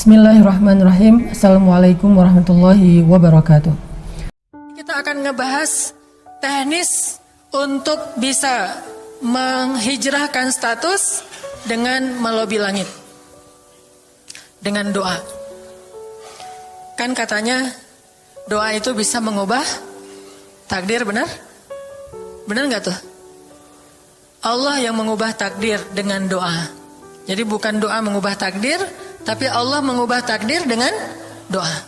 Bismillahirrahmanirrahim. Assalamualaikum warahmatullahi wabarakatuh. Kita akan ngebahas teknis untuk bisa menghijrahkan status dengan melobi langit. Dengan doa. Kan katanya doa itu bisa mengubah takdir, benar? Benar gak tuh? Allah yang mengubah takdir dengan doa. Jadi bukan doa mengubah takdir, tapi Allah mengubah takdir dengan doa.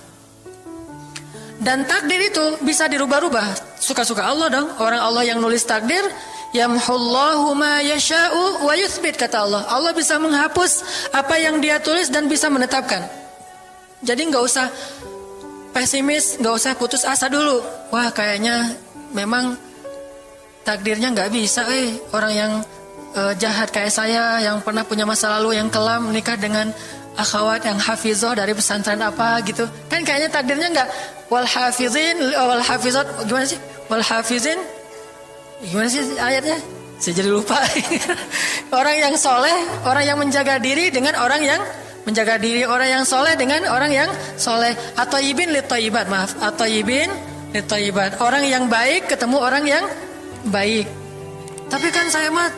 Dan takdir itu bisa dirubah-rubah. Suka-suka Allah dong. Orang Allah yang nulis takdir, yamhullahu ma yasha'u wa yuthbit, kata Allah. Allah bisa menghapus apa yang dia tulis dan bisa menetapkan. Jadi gak usah pesimis, gak usah putus asa dulu. Wah, kayaknya memang takdirnya gak bisa. Orang yang jahat kayak saya, yang pernah punya masa lalu yang kelam, menikah dengan akhwat yang hafizah dari pesantren apa gitu. Kan kayaknya takdirnya enggak. Wal hafizin wal hafizat, gimana sih? Wal hafizin, gimana sih ayatnya? Saya jadi lupa. Orang yang soleh, orang yang menjaga diri dengan orang yang menjaga diri, orang yang soleh dengan orang yang soleh. Atau ibin litoyibat, maaf. Atau ibin litoyibat. Orang yang baik ketemu orang yang baik. Tapi kan saya mah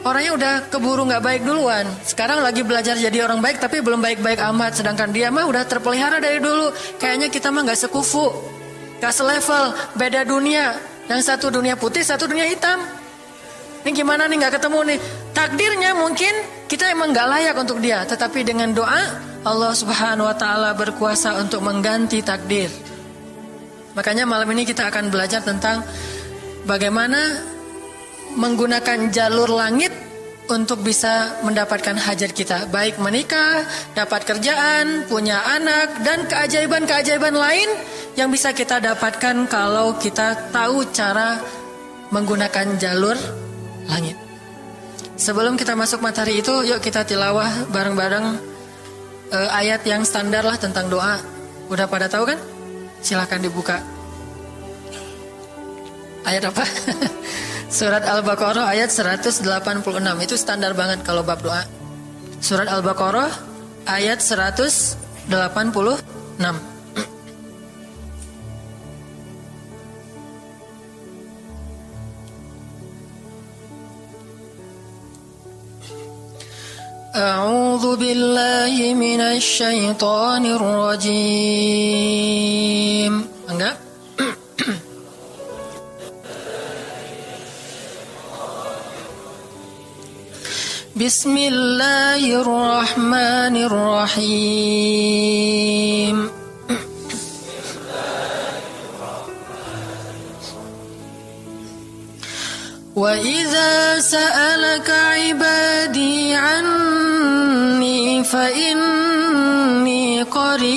orangnya udah keburu gak baik duluan. Sekarang lagi belajar jadi orang baik, tapi belum baik-baik amat. Sedangkan dia mah udah terpelihara dari dulu. Kayaknya kita mah gak sekufu, gak selevel, beda dunia. Yang satu dunia putih, satu dunia hitam. Ini gimana nih gak ketemu nih. Takdirnya mungkin kita emang gak layak untuk dia, tetapi dengan doa Allah subhanahu wa ta'ala berkuasa untuk mengganti takdir. Makanya malam ini kita akan belajar tentang bagaimana menggunakan jalur langit untuk bisa mendapatkan hajat kita. Baik menikah, dapat kerjaan, punya anak, dan keajaiban-keajaiban lain yang bisa kita dapatkan kalau kita tahu cara menggunakan jalur langit. Sebelum kita masuk materi itu, yuk kita tilawah bareng-bareng ayat yang standar lah tentang doa. Udah pada tahu kan? Silahkan dibuka. Ayat apa? Surat Al-Baqarah ayat 186. Itu standar banget kalau bab doa. Surat Al-Baqarah ayat 186. A'udzu billahi minasy syaithanir rajim. Enggak? Bismillahirrahmanirrahim. Wa idza sa'alaka 'ibadi 'anni fa inni qarib.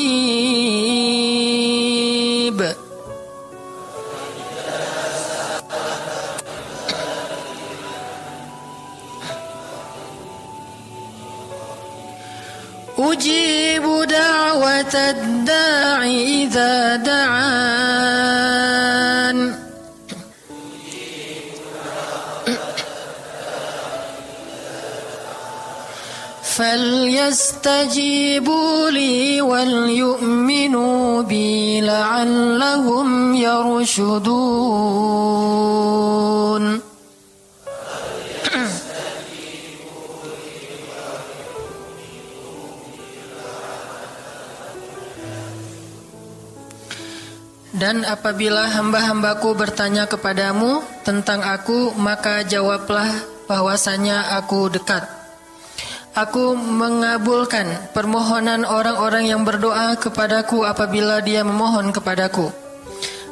Ujibu da'watad da'i idza da'an. Falyastajibu li wal yu'minu bi la'allahum yarshudun. Dan apabila hamba-hambaku bertanya kepadamu tentang aku, maka jawablah bahwasanya aku dekat. Aku mengabulkan permohonan orang-orang yang berdoa kepadaku apabila dia memohon kepadaku.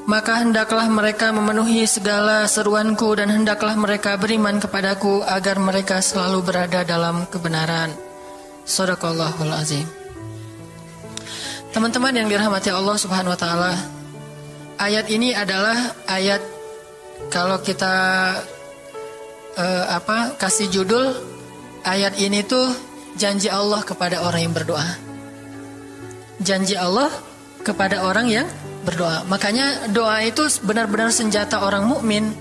Maka hendaklah mereka memenuhi segala seruanku dan hendaklah mereka beriman kepadaku agar mereka selalu berada dalam kebenaran. Shadaqallahul azim. Teman-teman yang dirahmati Allah subhanahu wa ta'ala, ayat ini adalah ayat, kalau kita kasih judul, ayat ini tuh janji Allah kepada orang yang berdoa. Janji Allah kepada orang yang berdoa. Makanya doa itu benar-benar senjata orang mukmin,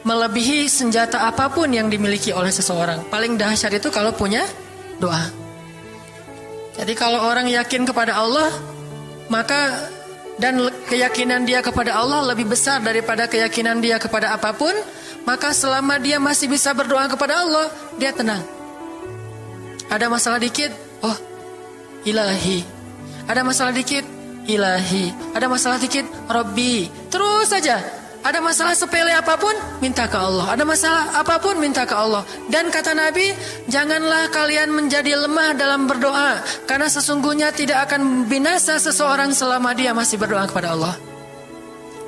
melebihi senjata apapun yang dimiliki oleh seseorang. Paling dahsyat itu kalau punya doa. Jadi kalau orang yakin kepada Allah, maka dan keyakinan dia kepada Allah lebih besar daripada keyakinan dia kepada apapun, maka selama dia masih bisa berdoa kepada Allah, dia tenang. Ada masalah dikit, oh Ilahi. Ada masalah dikit, Ilahi. Ada masalah dikit, Rabbi. Terus saja. Ada masalah sepele apapun, minta ke Allah. Ada masalah apapun, minta ke Allah. Dan kata Nabi, janganlah kalian menjadi lemah dalam berdoa, karena sesungguhnya tidak akan binasa seseorang selama dia masih berdoa kepada Allah.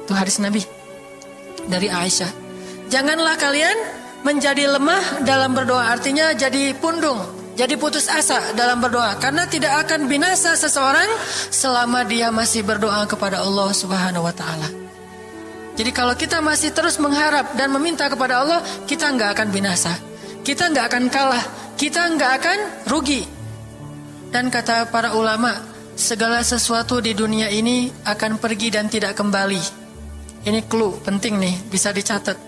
Itu hadis Nabi dari Aisyah. Janganlah kalian menjadi lemah dalam berdoa, artinya jadi pundung, jadi putus asa dalam berdoa, karena tidak akan binasa seseorang selama dia masih berdoa kepada Allah Subhanahu wa ta'ala. Jadi kalau kita masih terus mengharap dan meminta kepada Allah, kita nggak akan binasa, kita nggak akan kalah, kita nggak akan rugi. Dan kata para ulama, segala sesuatu di dunia ini akan pergi dan tidak kembali. Ini clue penting nih, bisa dicatat.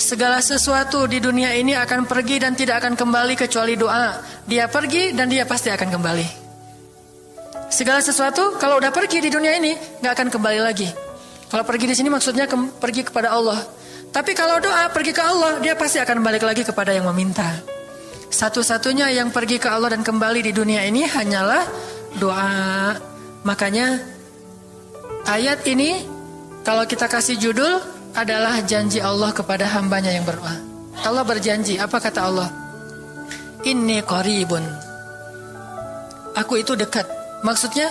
Segala sesuatu di dunia ini akan pergi dan tidak akan kembali kecuali doa. Dia pergi dan dia pasti akan kembali. Segala sesuatu kalau udah pergi di dunia ini nggak akan kembali lagi. Kalau pergi di sini maksudnya pergi kepada Allah. Tapi kalau doa pergi ke Allah, dia pasti akan balik lagi kepada yang meminta. Satu-satunya yang pergi ke Allah dan kembali di dunia ini hanyalah doa. Makanya ayat ini kalau kita kasih judul adalah janji Allah kepada hambanya yang berdoa. Allah berjanji, apa kata Allah? Inni qaribun. Aku itu dekat. Maksudnya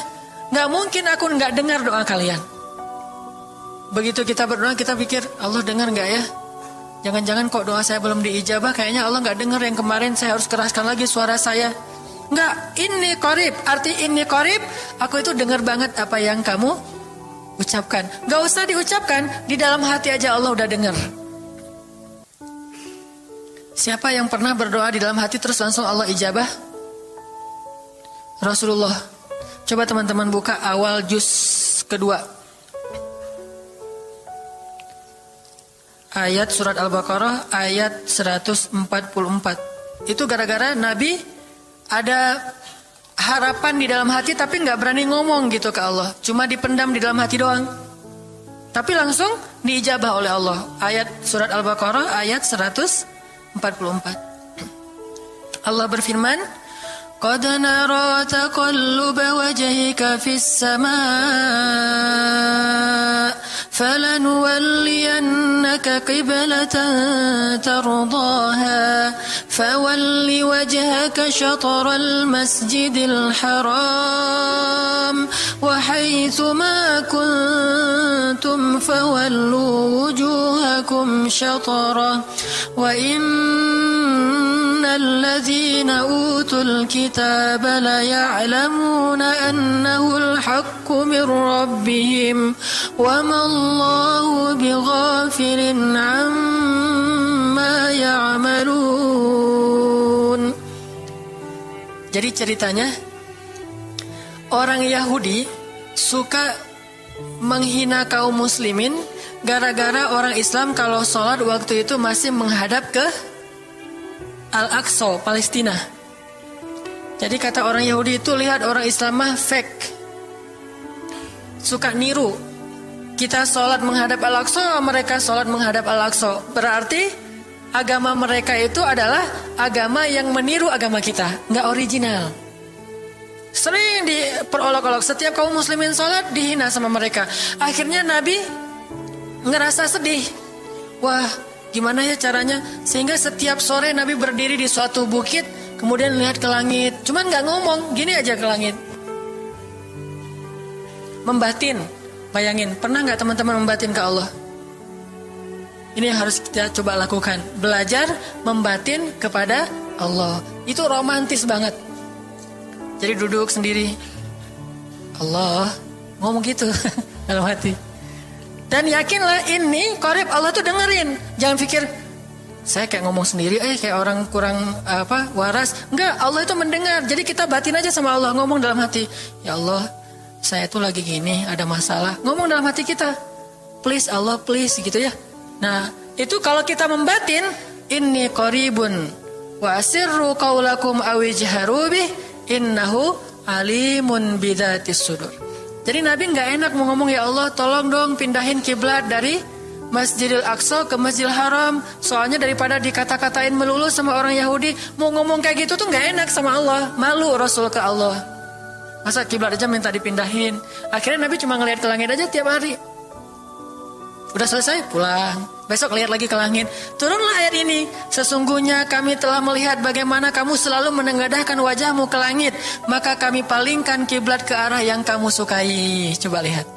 gak mungkin aku gak dengar doa kalian. Begitu kita berdoa, kita pikir Allah dengar gak ya? Jangan-jangan kok doa saya belum diijabah, kayaknya Allah gak dengar yang kemarin, saya harus keraskan lagi suara saya. Enggak, ini qarib. Arti ini qarib, aku itu dengar banget apa yang kamu ucapkan. Gak usah diucapkan, di dalam hati aja Allah udah dengar. Siapa yang pernah berdoa di dalam hati terus langsung Allah ijabah? Rasulullah. Coba teman-teman buka awal juz kedua, ayat surat Al-Baqarah ayat 144. Itu gara-gara Nabi ada harapan di dalam hati tapi gak berani ngomong gitu ke Allah. Cuma dipendam di dalam hati doang. Tapi langsung diijabah oleh Allah. Ayat surat Al-Baqarah ayat 144. Allah berfirman, قد نرى تقلب وجهك في السماء فلنولينك قبلة ترضاها فول وجهك شطر المسجد الحرام وحيث ما كنتم فولوا وجوهكم شطره وإن الذين أوتوا الكتاب ليعلمون أنه الحق من ربهم وما الله بغافل عما يعملون. Jadi ceritanya orang Yahudi suka menghina kaum muslimin gara-gara orang Islam kalau sholat waktu itu masih menghadap ke Al-Aqsa, Palestina. Jadi kata orang Yahudi itu, lihat orang Islam mah fake, suka niru. Kita sholat menghadap Al-Aqsa, mereka sholat menghadap Al-Aqsa. Berarti agama mereka itu adalah agama yang meniru agama kita, nggak original. Sering diperolok-olok, setiap kaum muslimin sholat dihina sama mereka. Akhirnya Nabi ngerasa sedih. Wah, gimana ya caranya? Sehingga setiap sore Nabi berdiri di suatu bukit, kemudian lihat ke langit. Cuman gak ngomong, gini aja ke langit. Membatin. Bayangin, pernah gak teman-teman membatin ke Allah? Ini yang harus kita coba lakukan. Belajar membatin kepada Allah. Itu romantis banget. Jadi duduk sendiri, Allah, ngomong gitu dalam hati. Dan yakinlah ini qarib, Allah tuh dengerin. Jangan pikir saya kayak ngomong sendiri, kayak orang kurang waras. Enggak, Allah itu mendengar. Jadi kita batin aja sama Allah, ngomong dalam hati, ya Allah, saya tuh lagi gini, ada masalah. Ngomong dalam hati kita, please Allah, please, gitu ya. Nah, itu kalau kita membatin, inni qaribun wa asirru qaulakum aw ijharu bih innahu alimun bidzatis sudur. Jadi Nabi nggak enak mau ngomong, ya Allah tolong dong pindahin kiblat dari Masjidil Aqsa ke Masjidil Haram. Soalnya daripada dikata-katain melulu sama orang Yahudi, mau ngomong kayak gitu tuh nggak enak sama Allah. Malu Rasul ke Allah. Masa kiblat aja minta dipindahin. Akhirnya Nabi cuma ngelihat ke langit aja tiap hari. Udah selesai pulang. Besok lihat lagi ke langit. Turunlah ayat ini. Sesungguhnya kami telah melihat bagaimana kamu selalu menengadahkan wajahmu ke langit, maka kami palingkan kiblat ke arah yang kamu sukai. Coba lihat.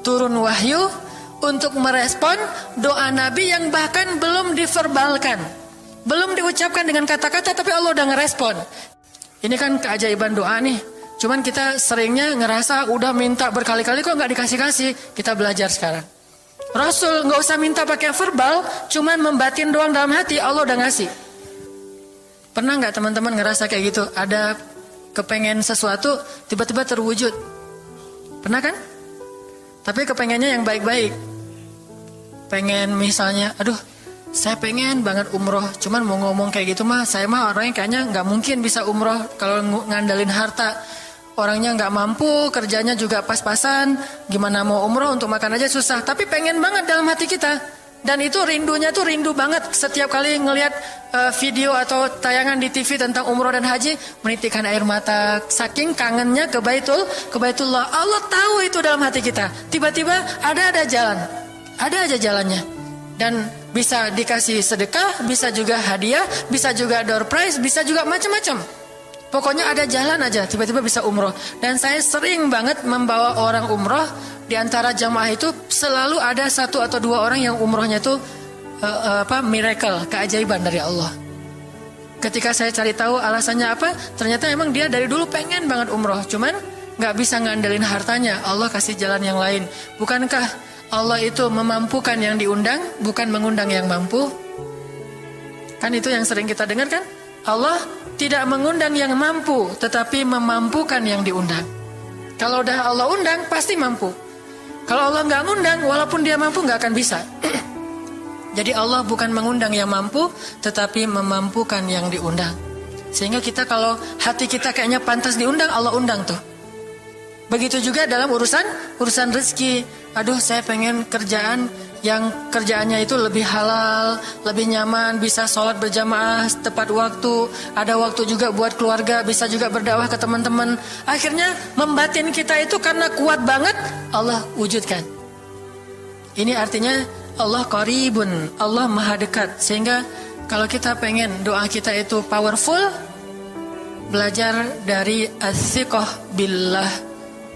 Turun wahyu untuk merespon doa Nabi yang bahkan belum diverbalkan, belum diucapkan dengan kata-kata, tapi Allah udah ngerespon. Ini kan keajaiban doa nih. Cuman kita seringnya ngerasa udah minta berkali-kali kok nggak dikasih-kasih. Kita belajar sekarang. Rasul nggak usah minta pakai verbal, cuman membatin doang dalam hati, Allah udah ngasih. Pernah nggak teman-teman ngerasa kayak gitu? Ada kepengen sesuatu, tiba-tiba terwujud. Pernah kan? Tapi kepengennya yang baik-baik. Pengen misalnya, aduh saya pengen banget umroh, cuman mau ngomong kayak gitu mah, saya mah orangnya kayaknya nggak mungkin bisa umroh kalau ngandalin harta. Orangnya nggak mampu, kerjanya juga pas-pasan, gimana mau umroh, untuk makan aja susah. Tapi pengen banget dalam hati kita. Dan itu rindunya tuh rindu banget. Setiap kali ngelihat video atau tayangan di TV tentang umroh dan haji, menitikkan air mata. Saking kangennya ke Baitullah. Allah tahu itu dalam hati kita. Tiba-tiba ada jalan. Ada aja jalannya. Dan bisa dikasih sedekah, bisa juga hadiah, bisa juga door prize, bisa juga macam-macam. Pokoknya ada jalan aja, tiba-tiba bisa umroh. Dan saya sering banget membawa orang umroh. Di antara jamaah itu selalu ada 1 atau 2 orang yang umrohnya itu miracle, keajaiban dari Allah. Ketika saya cari tahu alasannya apa, ternyata emang dia dari dulu pengen banget umroh, cuman nggak bisa ngandelin hartanya. Allah kasih jalan yang lain. Bukankah Allah itu memampukan yang diundang, bukan mengundang yang mampu? Kan itu yang sering kita dengar kan? Allah tidak mengundang yang mampu, tetapi memampukan yang diundang. Kalau udah Allah undang, pasti mampu. Kalau Allah nggak ngundang, walaupun dia mampu nggak akan bisa. Jadi Allah bukan mengundang yang mampu, tetapi memampukan yang diundang. Sehingga kita kalau hati kita kayaknya pantas diundang, Allah undang tuh. Begitu juga dalam urusan rezeki. Aduh, saya pengen kerjaan yang kerjaannya itu lebih halal, lebih nyaman, bisa sholat berjamaah tepat waktu, ada waktu juga buat keluarga, bisa juga berdakwah ke teman-teman. Akhirnya membatin kita itu karena kuat banget, Allah wujudkan. Ini artinya Allah qaribun, Allah maha dekat. Sehingga kalau kita pengen doa kita itu powerful, belajar dari as-siqah billah.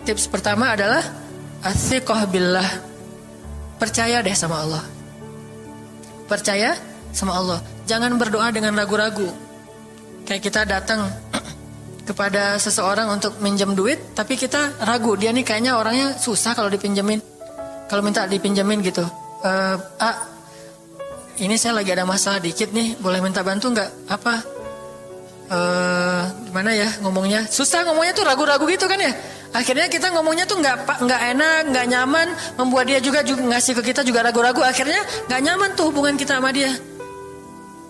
Tips pertama adalah as-siqah billah. Percaya deh sama Allah. Percaya sama Allah. Jangan berdoa dengan ragu-ragu. Kayak kita datang kepada seseorang untuk minjem duit, tapi kita ragu, dia nih kayaknya orangnya susah kalau dipinjemin. Kalau minta dipinjemin gitu, ini saya lagi ada masalah dikit nih, boleh minta bantu nggak? Apa? Gimana ya ngomongnya? Susah ngomongnya tuh, ragu-ragu gitu kan ya. Akhirnya kita ngomongnya tuh nggak enak, nggak nyaman, membuat dia juga ngasih ke kita juga ragu-ragu. Akhirnya nggak nyaman tuh hubungan kita sama dia.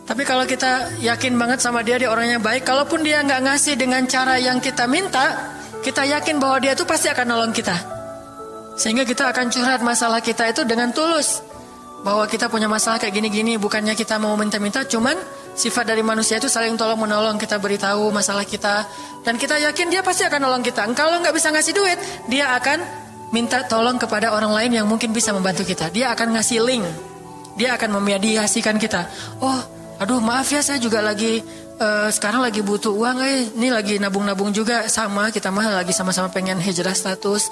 Tapi kalau kita yakin banget sama dia orangnya baik, kalaupun dia nggak ngasih dengan cara yang kita minta, kita yakin bahwa dia tuh pasti akan nolong kita. Sehingga kita akan curhat masalah kita itu dengan tulus, bahwa kita punya masalah kayak gini-gini, bukannya kita mau minta-minta, cuman sifat dari manusia itu saling tolong menolong. Kita beritahu masalah kita, dan kita yakin dia pasti akan nolong kita. Kalau nggak bisa ngasih duit, dia akan minta tolong kepada orang lain yang mungkin bisa membantu kita. Dia akan ngasih link, dia akan memediasikan kita. Oh, aduh maaf ya, saya juga lagi sekarang lagi butuh uang. Ini lagi nabung-nabung juga, sama kita mah lagi sama-sama pengen hijrah status.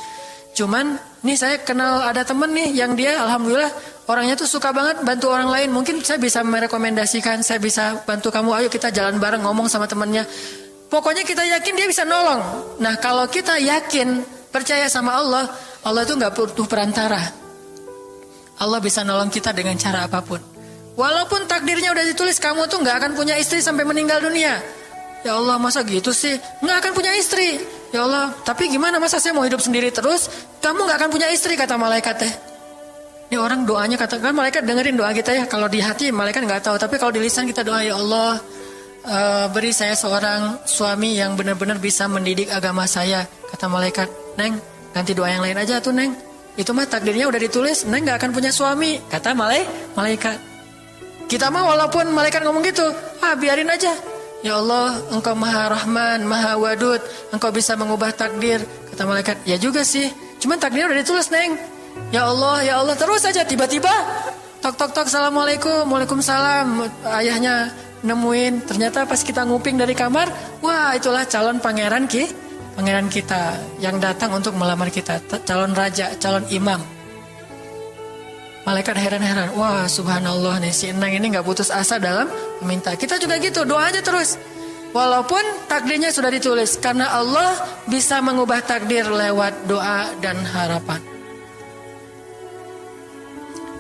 Cuman nih saya kenal ada temen nih yang dia alhamdulillah orangnya tuh suka banget bantu orang lain. Mungkin saya bisa merekomendasikan, saya bisa bantu kamu, ayo kita jalan bareng, ngomong sama temennya. Pokoknya kita yakin dia bisa nolong. Nah kalau kita yakin, percaya sama Allah, Allah itu gak butuh perantara. Allah bisa nolong kita dengan cara apapun. Walaupun takdirnya udah ditulis, kamu tuh gak akan punya istri sampai meninggal dunia. Ya Allah, masa gitu sih? Gak akan punya istri. Ya Allah, tapi gimana, masa saya mau hidup sendiri terus? Kamu gak akan punya istri, kata malaikat teh. Ini orang doanya, katakan malaikat dengerin doa kita ya. Kalau di hati malaikat gak tahu, tapi kalau di lisan kita doa, ya Allah, beri saya seorang suami yang benar-benar bisa mendidik agama saya. Kata malaikat, Neng, ganti doa yang lain aja tuh Neng. Itu mah takdirnya udah ditulis, Neng gak akan punya suami. Kata malaikat. Kita mah walaupun malaikat ngomong gitu, biarin aja. Ya Allah, Engkau Maha Rahman, Maha Wadud, Engkau bisa mengubah takdir. Kata malaikat, ya juga sih, cuman takdirnya udah ditulis Neng. Ya Allah, terus aja. Tiba-tiba tok, Assalamualaikum, Waalaikumsalam. Ayahnya nemuin, ternyata pas kita nguping dari kamar, wah itulah calon pangeran kita yang datang untuk melamar kita, calon raja, calon imam. Malaikat heran-heran, wah subhanallah nih, si Enang ini gak putus asa dalam meminta. Kita juga gitu, doa aja terus. Walaupun takdirnya sudah ditulis, karena Allah bisa mengubah takdir lewat doa dan harapan.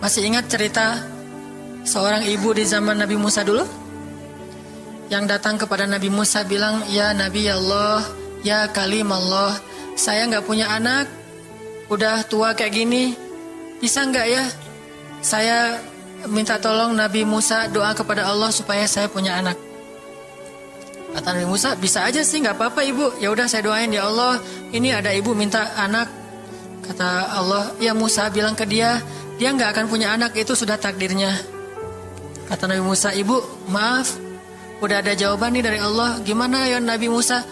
Masih ingat cerita seorang ibu di zaman Nabi Musa dulu? Yang datang kepada Nabi Musa bilang, ya Nabi Allah, ya Kalim Allah, saya gak punya anak, udah tua kayak gini, bisa gak ya? Saya minta tolong Nabi Musa doa kepada Allah supaya saya punya anak. Kata Nabi Musa, bisa aja sih, gak apa-apa ibu. Ya udah saya doain, ya Allah, ini ada ibu minta anak. Kata Allah, ya Musa bilang ke dia gak akan punya anak, itu sudah takdirnya. Kata Nabi Musa, ibu maaf, udah ada jawaban nih dari Allah. Gimana ya Nabi Musa?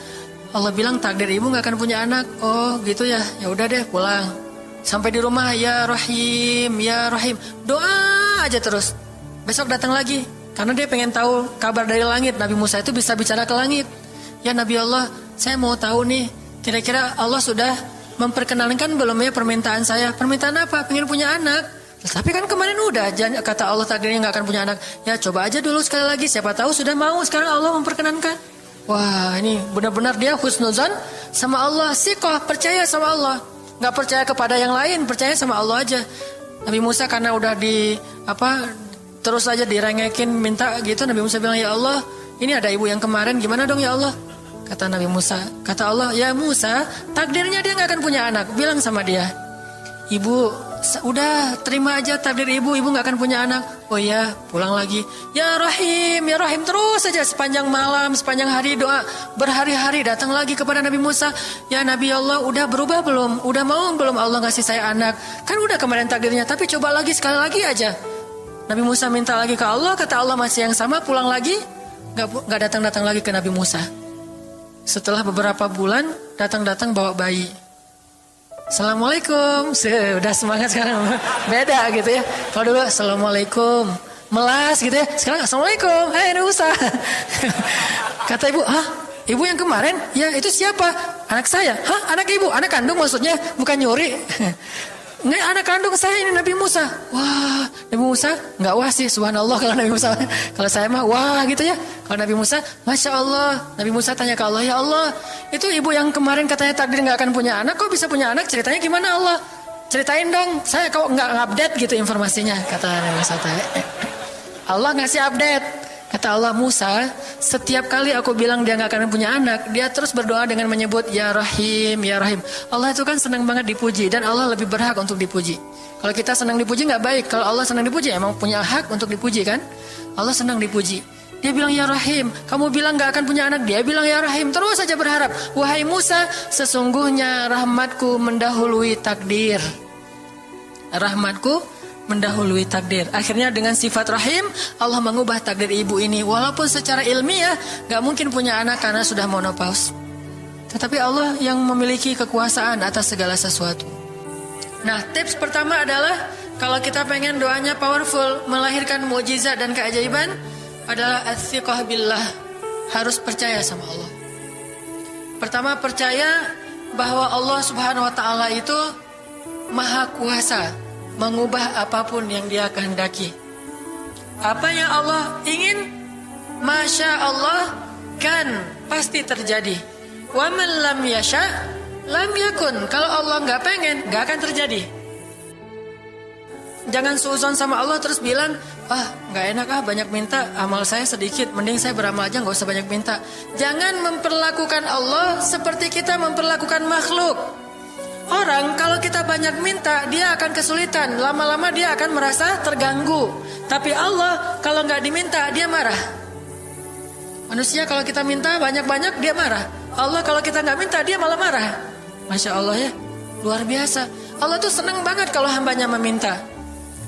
Allah bilang takdir ibu gak akan punya anak. Oh gitu ya, ya udah deh pulang. Sampai di rumah, ya Rahim, ya Rahim, doa aja terus. Besok datang lagi, karena dia pengen tahu kabar dari langit. Nabi Musa itu bisa bicara ke langit. Ya Nabi Allah, saya mau tahu nih, kira-kira Allah sudah memperkenalkan belum ya permintaan saya? Permintaan apa? Pengen punya anak. Tapi kan kemarin udah, kata Allah takdirnya gak akan punya anak. Ya coba aja dulu sekali lagi, siapa tahu sudah mau. Sekarang Allah memperkenankan. Wah ini benar-benar dia husnuzan sama Allah. Siqah, percaya sama Allah. Gak percaya kepada yang lain, percaya sama Allah aja. Nabi Musa karena udah terus aja direngekin minta gitu. Nabi Musa bilang, ya Allah, ini ada ibu yang kemarin, gimana dong ya Allah? Kata Nabi Musa, kata Allah, ya Musa, takdirnya dia gak akan punya anak. Bilang sama dia, ibu, udah terima aja takdir ibu gak akan punya anak. Oh iya, pulang lagi. Ya Rahim, terus aja sepanjang malam, sepanjang hari doa. Berhari-hari datang lagi kepada Nabi Musa. Ya Nabi Allah, udah berubah belum? Udah mau belum Allah ngasih saya anak? Kan udah kemarin takdirnya, tapi coba lagi, sekali lagi aja. Nabi Musa minta lagi ke Allah, kata Allah masih yang sama, pulang lagi. Gak datang-datang lagi ke Nabi Musa. Setelah beberapa bulan, datang-datang bawa bayi. Assalamualaikum, udah semangat sekarang, beda gitu ya. Kalau dulu Assalamualaikum, melas gitu ya. Sekarang Assalamualaikum, Nabi Musa. Kata ibu, ibu yang kemarin? Ya itu siapa? Anak saya. Anak ibu? Anak kandung maksudnya, bukan nyuri. Nggak, anak kandung saya ini Nabi Musa. Wah, Nabi Musa nggak wah sih, subhanallah kalau Nabi Musa. Kalau saya mah wah gitu ya. Kalau Nabi Musa, masya Allah. Nabi Musa tanya ke Allah, ya Allah, itu ibu yang kemarin katanya takdir nggak akan punya anak, kok bisa punya anak? Ceritanya gimana Allah? Ceritain dong. Saya kok nggak update gitu informasinya, kata Nabi Musa. Allah ngasih update. Kata Allah, Musa, setiap kali aku bilang dia gak akan punya anak, dia terus berdoa dengan menyebut Ya Rahim, Ya Rahim. Allah itu kan senang banget dipuji, dan Allah lebih berhak untuk dipuji. Kalau kita senang dipuji gak baik. Kalau Allah senang dipuji, emang punya hak untuk dipuji kan? Allah senang dipuji. Dia bilang Ya Rahim, kamu bilang gak akan punya anak, dia bilang Ya Rahim, terus saja berharap. Wahai Musa, sesungguhnya rahmatku mendahului takdir. Rahmatku mendahului takdir. Akhirnya dengan sifat rahim, Allah mengubah takdir ibu ini. Walaupun secara ilmiah gak mungkin punya anak karena sudah menopause, tetapi Allah yang memiliki kekuasaan atas segala sesuatu. Nah, tips pertama adalah kalau kita pengen doanya powerful, melahirkan mukjizat dan keajaiban, adalah ats-tsiqah billah. Harus percaya sama Allah. Pertama, percaya bahwa Allah Subhanahu wa taala itu Maha Kuasa mengubah apapun yang dia kehendaki. Apa yang Allah ingin, Masya Allah, kan pasti terjadi. Wa man lam yasha lam yakun. Kalau Allah gak pengen, gak akan terjadi. Jangan suuzon sama Allah terus bilang, gak enak banyak minta, amal saya sedikit, mending saya beramal aja gak usah banyak minta. Jangan memperlakukan Allah seperti kita memperlakukan makhluk. Orang kalau kita banyak minta, dia akan kesulitan. Lama-lama dia akan merasa terganggu. Tapi Allah kalau nggak diminta, dia marah. Manusia kalau kita minta banyak-banyak dia marah. Allah kalau kita nggak minta dia malah marah. Masya Allah ya, luar biasa. Allah tuh senang banget kalau hambanya meminta.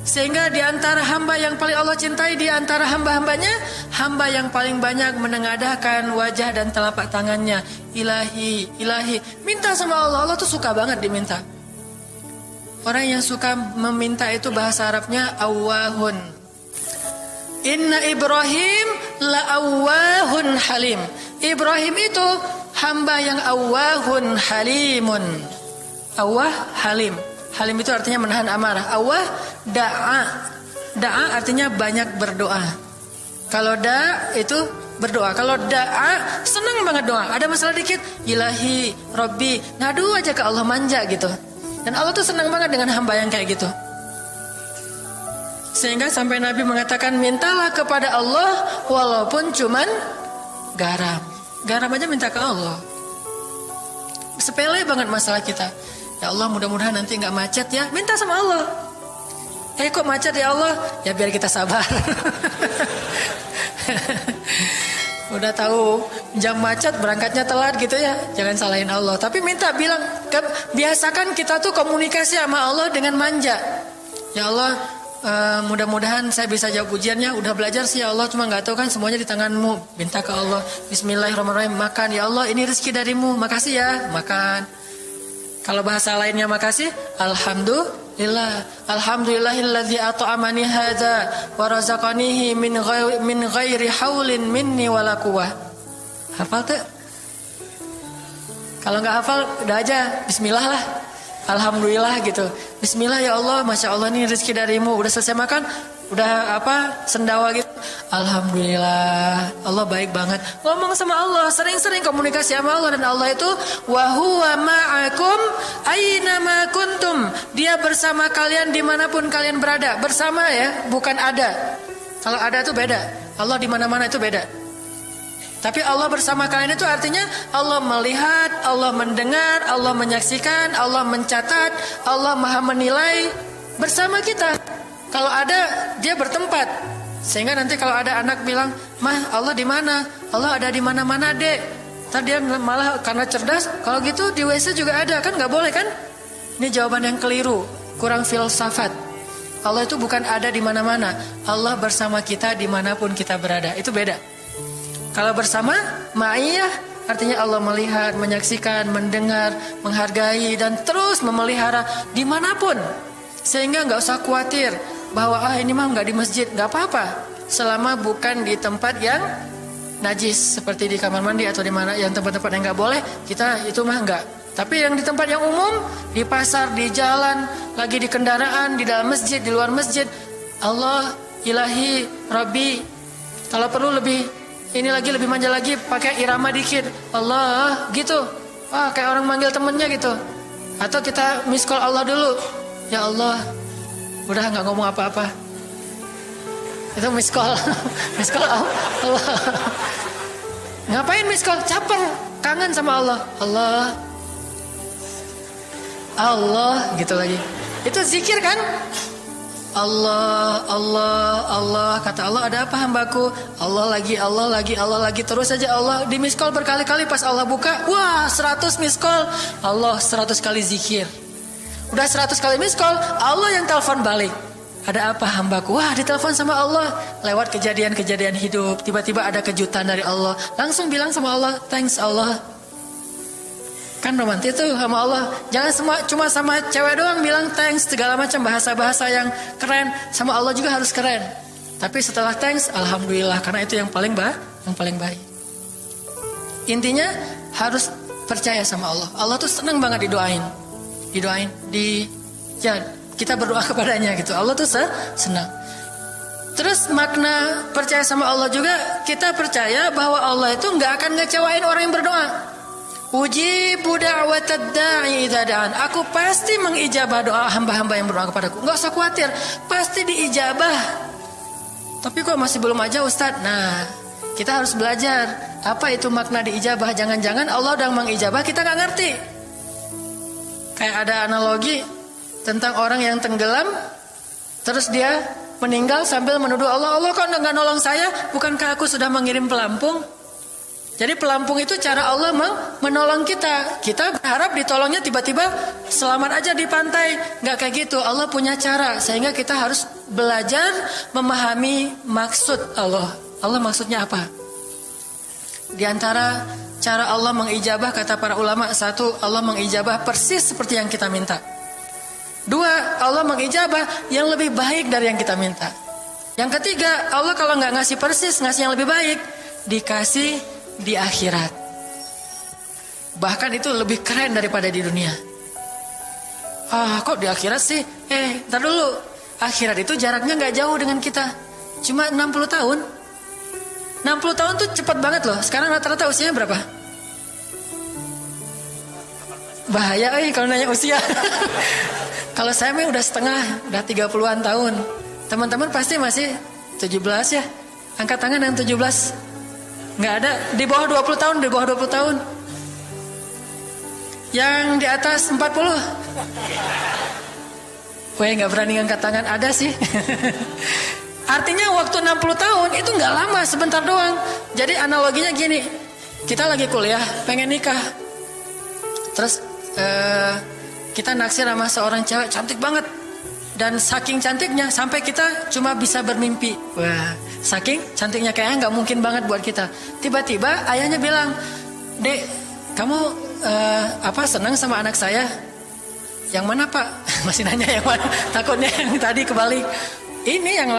Sehingga di antara hamba yang paling Allah cintai, di antara hamba-hambanya, hamba yang paling banyak menengadahkan wajah dan telapak tangannya. Ilahi, ilahi. Minta sama Allah, Allah tuh suka banget diminta. Orang yang suka meminta itu bahasa Arabnya awwahun. Inna Ibrahim la awwahun halim. Ibrahim itu hamba yang awwahun halimun. Awwah halim. Halim itu artinya menahan amarah. Awwah da'a. Da'a artinya banyak berdoa. Kalau da itu berdoa. Kalau da'a senang banget doa. Ada masalah dikit, ilahi, Rabbi, ngadu aja ke Allah, manja gitu. Dan Allah tuh senang banget dengan hamba yang kayak gitu. Sehingga sampai Nabi mengatakan, mintalah kepada Allah walaupun cuman garam. Garam aja minta ke Allah. Sepele banget masalah kita. Ya Allah, mudah-mudahan nanti nggak macet ya. Minta sama Allah. Kok macet ya Allah? Ya biar kita sabar. Udah tahu jam macet berangkatnya telat gitu ya, jangan salahin Allah. Tapi minta, bilang, biasakan kita tuh komunikasi sama Allah dengan manja. Ya Allah, mudah-mudahan saya bisa jawab ujiannya. Udah belajar sih ya Allah, cuma nggak tahu kan semuanya di tanganmu. Minta ke Allah. Bismillahirrahmanirrahim. Makan ya Allah, ini rezeki darimu. Makasih ya, makan. Kalau bahasa lainnya makasih, alhamdulillah. Alhamdulillahilladzi at'amani hadza wa razaqanihi min ghairi haulin minni wala quwwah. Hafal tuh? Kalau nggak hafal, udah aja bismillah lah. Alhamdulillah gitu. Bismillah ya Allah, masya Allah ini rezeki darimu. Udah selesai makan, udah sendawa gitu. Alhamdulillah, Allah baik banget. Ngomong sama Allah, sering-sering komunikasi sama Allah. Dan Allah itu wa huwa ma'akum aina ma kuntum. Dia bersama kalian dimanapun kalian berada. Bersama ya, bukan ada. Kalau ada itu beda. Allah di mana-mana itu beda. Tapi Allah bersama kalian itu artinya Allah melihat, Allah mendengar, Allah menyaksikan, Allah mencatat, Allah maha menilai bersama kita. Kalau ada, dia bertempat. Sehingga nanti kalau ada anak bilang, "Mah, Allah di mana?" Allah ada di mana-mana, Dek. Tadi dia malah karena cerdas, kalau gitu di WC juga ada, kan nggak boleh kan? Ini jawaban yang keliru, kurang filsafat. Allah itu bukan ada di mana-mana. Allah bersama kita dimanapun kita berada. Itu beda. Kalau bersama, ma'iyah artinya Allah melihat, menyaksikan, mendengar, menghargai, dan terus memelihara dimanapun. Sehingga nggak usah khawatir bahwa ini mah nggak di masjid, nggak apa-apa. Selama bukan di tempat yang najis, seperti di kamar mandi atau di mana yang tempat-tempat yang nggak boleh, kita itu mah nggak. Tapi yang di tempat yang umum, di pasar, di jalan, lagi di kendaraan, di dalam masjid, di luar masjid, Allah, ilahi, Rabbi. Kalau perlu lebih lebih manja lagi, pakai irama dikit. Allah, gitu. Kayak orang manggil temennya gitu. Atau kita miss call Allah dulu. Ya Allah, udah nggak ngomong apa-apa. Itu miss call. Miss call Allah. Ngapain miss call? Caper, kangen sama Allah. Allah, Allah, gitu lagi. Itu zikir kan? Allah, Allah, Allah. Kata Allah, ada apa hambaku? Allah lagi, Allah lagi, Allah lagi. Terus saja Allah di miss call berkali-kali. Pas Allah buka, wah 100 miss call. Allah 100 kali zikir. Udah 100 kali miss call, Allah yang telepon balik. Ada apa hambaku? Wah, ditelepon sama Allah. Lewat kejadian-kejadian hidup, tiba-tiba ada kejutan dari Allah. Langsung bilang sama Allah, thanks Allah. Kan romantis tuh sama Allah. Jangan cuma sama cewek doang bilang thanks, segala macam bahasa-bahasa yang keren. Sama Allah juga harus keren. Tapi setelah thanks, alhamdulillah, karena itu yang paling baik. Intinya harus percaya sama Allah. Allah tuh senang banget didoain, kita berdoa kepadanya gitu. Allah tuh senang. Terus makna percaya sama Allah juga, kita percaya bahwa Allah itu nggak akan ngecewain orang yang berdoa. Ujibu da'watad da'i idza da'an. Aku pasti mengijabah doa hamba-hamba yang berdoa kepadaku. Enggak usah khawatir, pasti diijabah. Tapi kok masih belum aja Ustaz? Nah, kita harus belajar apa itu makna diijabah. Jangan-jangan Allah udah mengijabah, kita nggak ngerti. Kayak ada analogi tentang orang yang tenggelam, terus dia meninggal sambil menuduh Allah, Allah kok nggak nolong saya? Bukankah aku sudah mengirim pelampung? Jadi pelampung itu cara Allah menolong kita. Kita berharap ditolongnya tiba-tiba selamat aja di pantai. Nggak kayak gitu. Allah punya cara. Sehingga kita harus belajar memahami maksud Allah. Allah maksudnya apa? Di antara cara Allah mengijabah, kata para ulama, satu, Allah mengijabah persis seperti yang kita minta. Dua, Allah mengijabah yang lebih baik dari yang kita minta. Yang ketiga, Allah kalau nggak ngasih persis, ngasih yang lebih baik, dikasih di akhirat. Bahkan itu lebih keren daripada di dunia. Kok di akhirat sih? Ntar dulu. Akhirat itu jaraknya gak jauh dengan kita. Cuma 60 tahun. 60 tahun tuh cepat banget loh. Sekarang rata-rata usianya berapa? Bahaya kalau nanya usia. Kalau saya mah udah setengah, udah 30-an tahun. Teman-teman pasti masih 17 ya. Angkat tangan yang 17. Nggak ada, di bawah 20 tahun, di bawah 20 tahun. Yang di atas 40. Nggak berani angkat tangan, ada sih. Artinya waktu 60 tahun itu nggak lama, sebentar doang. Jadi analoginya gini, kita lagi kuliah, pengen nikah. Terus kita naksir sama seorang cewek cantik banget. Dan saking cantiknya sampai kita cuma bisa bermimpi. Wah, saking cantiknya kayaknya nggak mungkin banget buat kita. Tiba-tiba ayahnya bilang, "Dek, kamu senang sama anak saya?" "Yang mana, Pak?" Masih nanya yang mana? Takutnya yang tadi kebalik. Ini yang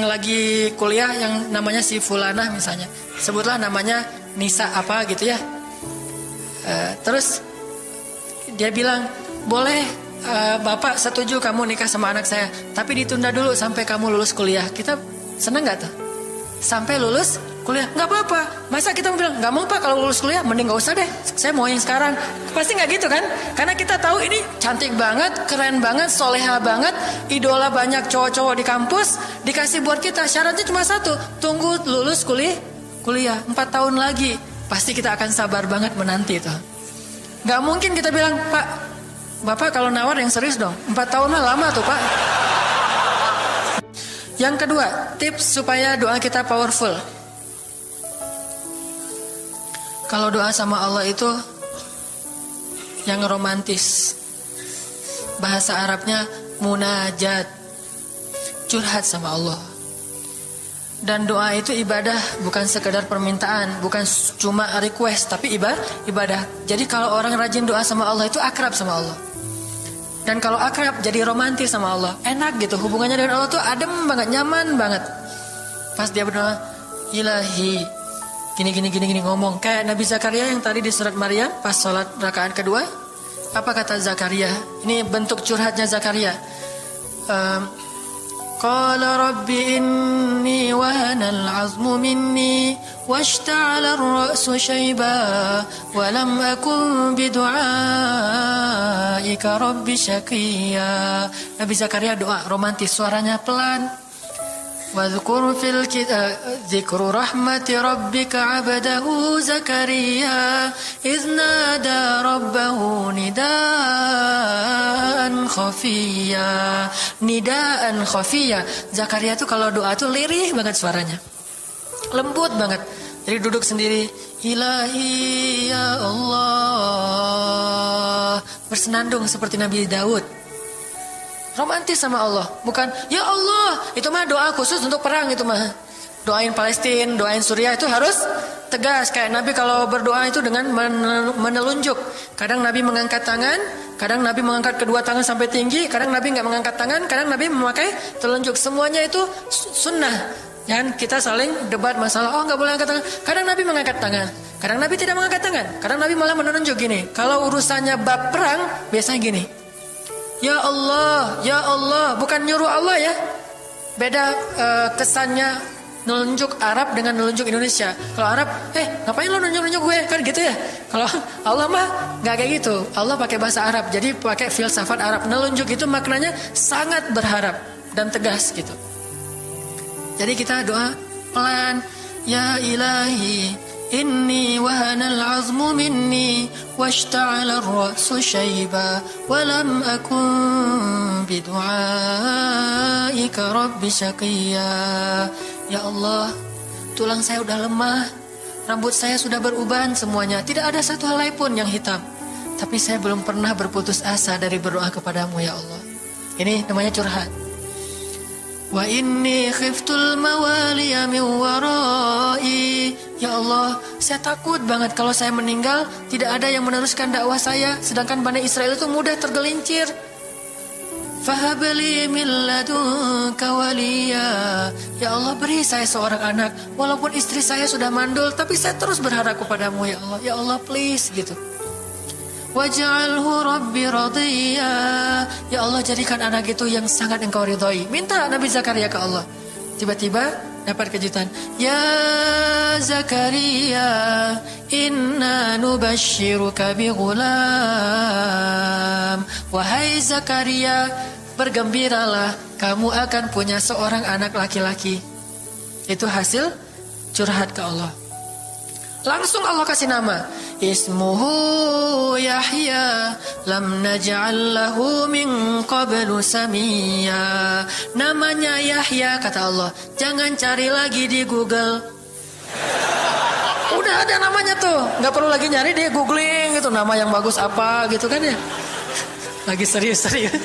lagi kuliah yang namanya si Fulanah misalnya. Sebutlah namanya Nisa apa gitu ya. Terus dia bilang, "Boleh, Bapak setuju kamu nikah sama anak saya, tapi ditunda dulu sampai kamu lulus kuliah." Kita seneng gak tuh? Sampai lulus kuliah, gak apa-apa. Masa kita mau bilang, gak mau Pak kalau lulus kuliah, mending gak usah deh, saya mau yang sekarang. Pasti gak gitu kan? Karena kita tahu ini cantik banget, keren banget, soleha banget, idola banyak cowok-cowok di kampus, dikasih buat kita. Syaratnya cuma satu, tunggu lulus kuliah 4 tahun lagi. Pasti kita akan sabar banget menanti itu. Gak mungkin kita bilang, "Pak, Bapak kalau nawar yang serius dong, 4 tahun mah lama tuh Pak." Yang kedua, tips supaya doa kita powerful. Kalau doa sama Allah itu yang romantis. Bahasa Arabnya munajat, curhat sama Allah. Dan doa itu ibadah, bukan sekedar permintaan, bukan cuma request, tapi ibadah. Jadi kalau orang rajin doa sama Allah itu akrab sama Allah. Dan kalau akrab jadi romantis sama Allah, enak gitu, hubungannya dengan Allah tuh adem banget, nyaman banget. Pas dia berdoa, "Ilahi," gini ngomong kayak Nabi Zakaria yang tadi di surat Maryam pas sholat rakaat kedua. Apa kata Zakaria? Ini bentuk curhatnya Zakaria. Qala rabbi inni wahana al-'azmu minni washta'ala ar-ra'su shayba wa lam akun bidu'aika rabbi syaqiyya. Nabi Zakaria doa romantis, suaranya pelan. Wadhkur fil dzikru rahmati rabbika 'abdahu Zakaria idz nada rabbahu nidaan khafiyya. Zakaria tuh kalau doa tuh lirih banget suaranya. Lembut banget. Jadi duduk sendiri, "Ilahi ya Allah." Bersenandung seperti Nabi Daud. Romantis sama Allah, bukan "Ya Allah." Itu mah doa khusus untuk perang, itu mah. Doain Palestina, doain Suriah itu harus tegas. Kayak Nabi kalau berdoa itu dengan menelunjuk. Kadang Nabi mengangkat tangan, kadang Nabi mengangkat kedua tangan sampai tinggi, kadang Nabi nggak mengangkat tangan, kadang Nabi memakai telunjuk. Semuanya itu sunnah. Dan kita saling debat masalah, nggak boleh angkat tangan. Kadang Nabi mengangkat tangan, kadang Nabi tidak mengangkat tangan, kadang Nabi malah menunjuk gini. Kalau urusannya bab perang, biasanya gini, "Ya Allah, ya Allah." Bukan nyuruh Allah ya. Beda kesannya nunjuk Arab dengan nunjuk Indonesia. Kalau Arab, ngapain lo nunjuk gue? Kan gitu ya. Kalau Allah mah nggak kayak gitu. Allah pakai bahasa Arab, jadi pakai filsafat Arab. Nunjuk itu maknanya sangat berharap dan tegas gitu. Jadi kita doa pelan, "Ya ilahi, inni wahana al-'azmu minni washta'ala ar-ra'su shayba wa lam akun bidu'aika rabbi syaqiyya." Ya Allah, tulang saya udah lemah, rambut saya sudah beruban semuanya, tidak ada satu helai pun yang hitam. Tapi saya belum pernah berputus asa dari berdoa kepadamu ya Allah. Ini namanya curhat. Wa inni khiftul mawaliya min warai. Ya Allah, saya takut banget kalau saya meninggal tidak ada yang meneruskan dakwah saya, sedangkan Bani Israel itu mudah tergelincir. Fahabli min ladunka waliya. Ya Allah, beri saya seorang anak. Walaupun istri saya sudah mandul, tapi saya terus berharap kepadamu ya Allah. Ya Allah, please gitu. Waj'alhu rabbi radiyya. Ya Allah, jadikan anak itu yang sangat engkau ridhoi. Minta Nabi Zakaria ke Allah. Tiba-tiba dapat kejutan. Ya Zakaria, inna nubashiruka bi ghulam. Wahai Zakaria, bergembiralah, kamu akan punya seorang anak laki-laki. Itu hasil curhat ke Allah. Langsung Allah kasih nama. Ismuhu Yahya, lam naj'al lahu min qablu samiyya. Namanya Yahya, kata Allah. Jangan cari lagi di Google. Udah ada namanya tuh, nggak perlu lagi nyari di googling gitu, nama yang bagus apa gitu kan ya. Lagi serius-serius.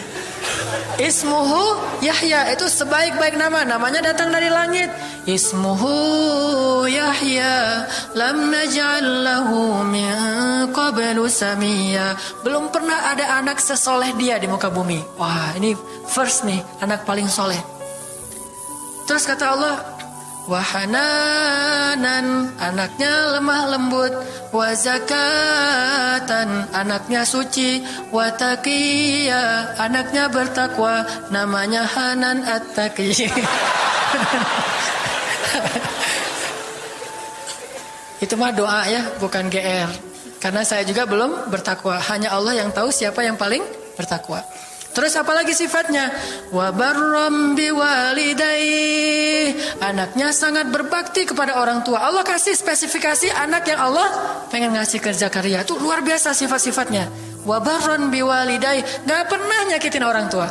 Ismuhu Yahya, itu sebaik-baik nama. Namanya datang dari langit. Ismuhu Yahya, lam naj'al lahu min qablu samiyya. Belum pernah ada anak sesoleh dia di muka bumi. Wah, ini first nih, anak paling soleh. Terus kata Allah, wahananan, anaknya lemah lembut. Wazakatan, anaknya suci. Wataqiya, anaknya bertakwa. Namanya Hanan At-Taqi. Itu mah doa ya, bukan GR. Karena saya juga belum bertakwa. Hanya Allah yang tahu siapa yang paling bertakwa. Terus apa lagi sifatnya? Wa barram biwalidayhi, anaknya sangat berbakti kepada orang tua. Allah kasih spesifikasi anak yang Allah pengen ngasih ke Zakaria. Itu luar biasa sifat-sifatnya. Wa barram biwalidayhi, enggak pernah nyakitin orang tua.